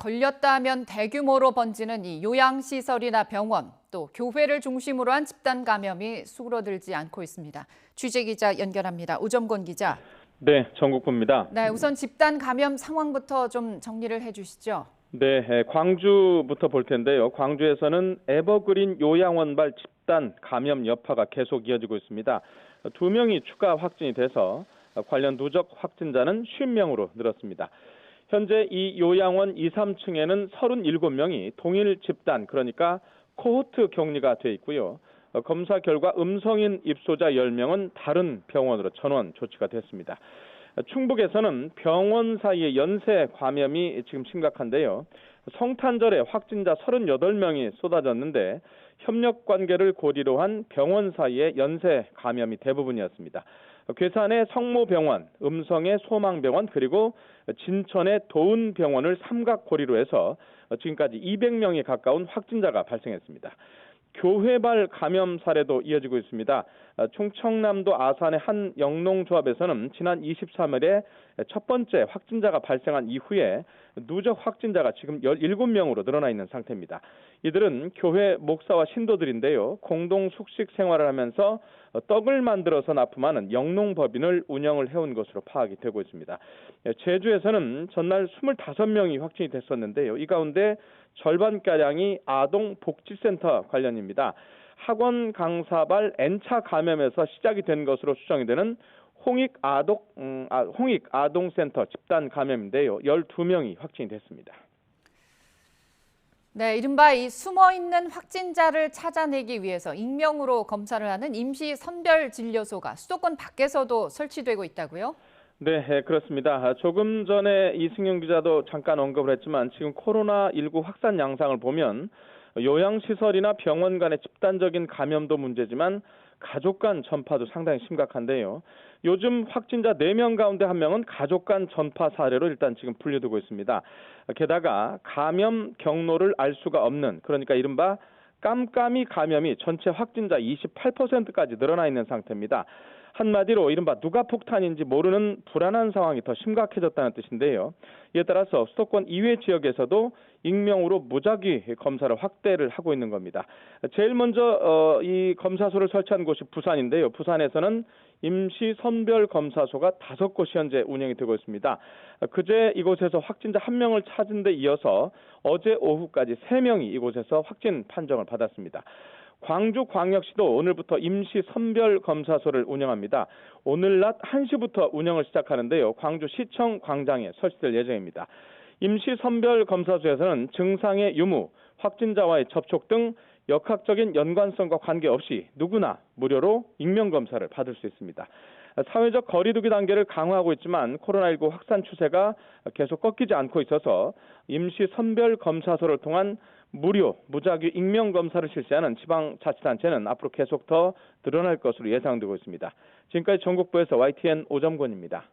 걸렸다 하면 대규모로 번지는 이 요양시설이나 병원, 또 교회를 중심으로 한 집단 감염이 수그러들지 않고 있습니다. 취재기자 연결합니다. 오점권 기자. 네, 전국구입니다. 네, 우선 집단 감염 상황부터 좀 정리를 해주시죠. 네, 광주부터 볼 텐데요. 광주에서는 에버그린 요양원발 집단 감염 여파가 계속 이어지고 있습니다. 2명이 추가 확진이 돼서 관련 누적 확진자는 50명으로 늘었습니다. 현재 이 요양원 2, 3층에는 37명이 동일 집단, 그러니까 코호트 격리가 돼 있고요. 검사 결과 음성인 입소자 10명은 다른 병원으로 전원 조치가 됐습니다. 충북에서는 병원 사이의 연쇄 감염이 지금 심각한데요. 성탄절에 확진자 38명이 쏟아졌는데 협력 관계를 고리로 한 병원 사이의 연쇄 감염이 대부분이었습니다. 괴산의 성모병원, 음성의 소망병원, 그리고 진천의 도은병원을 삼각고리로 해서 지금까지 200명에 가까운 확진자가 발생했습니다. 교회발 감염 사례도 이어지고 있습니다. 충청남도 아산의 한 영농조합에서는 지난 23일에 첫 번째 확진자가 발생한 이후에 누적 확진자가 지금 17명으로 늘어나 있는 상태입니다. 이들은 교회 목사와 신도들인데요. 공동 숙식 생활을 하면서 떡을 만들어서 납품하는 영농법인을 운영을 해온 것으로 파악이 되고 있습니다. 제주에서는 전날 25명이 확진이 됐었는데요. 이 가운데 절반가량이 아동복지센터 관련입니다. 학원 강사발 N차 감염에서 시작이 된 것으로 추정이 되는 홍익 아동센터 집단 감염인데요. 12명이 확진이 됐습니다. 네, 이른바 이 숨어있는 확진자를 찾아내기 위해서 익명으로 검사를 하는 임시 선별진료소가 수도권 밖에서도 설치되고 있다고요? 네, 그렇습니다. 조금 전에 이승윤 기자도 잠깐 언급을 했지만 지금 코로나19 확산 양상을 보면 요양시설이나 병원 간의 집단적인 감염도 문제지만 가족 간 전파도 상당히 심각한데요. 요즘 확진자 4명 가운데 1명은 가족 간 전파 사례로 일단 지금 분류되고 있습니다. 게다가 감염 경로를 알 수가 없는, 그러니까 이른바 깜깜이 감염이 전체 확진자 28%까지 늘어나 있는 상태입니다. 한마디로 이른바 누가 폭탄인지 모르는 불안한 상황이 더 심각해졌다는 뜻인데요. 이에 따라서 수도권 이외 지역에서도 익명으로 무작위 검사를 확대를 하고 있는 겁니다. 제일 먼저 이 검사소를 설치한 곳이 부산인데요. 부산에서는 임시 선별 검사소가 5곳이 현재 운영이 되고 있습니다. 그제 이곳에서 확진자 1명을 찾은 데 이어서 어제 오후까지 3명이 이곳에서 확진 판정을 받았습니다. 광주광역시도 오늘부터 임시 선별검사소를 운영합니다. 오늘 낮 1시부터 운영을 시작하는데요. 광주시청 광장에 설치될 예정입니다. 임시 선별검사소에서는 증상의 유무, 확진자와의 접촉 등 역학적인 연관성과 관계없이 누구나 무료로 익명검사를 받을 수 있습니다. 사회적 거리두기 단계를 강화하고 있지만 코로나19 확산 추세가 계속 꺾이지 않고 있어서 임시 선별검사소를 통한 무료, 무작위 익명검사를 실시하는 지방자치단체는 앞으로 계속 더 늘어날 것으로 예상되고 있습니다. 지금까지 전국부에서 YTN 오점권입니다.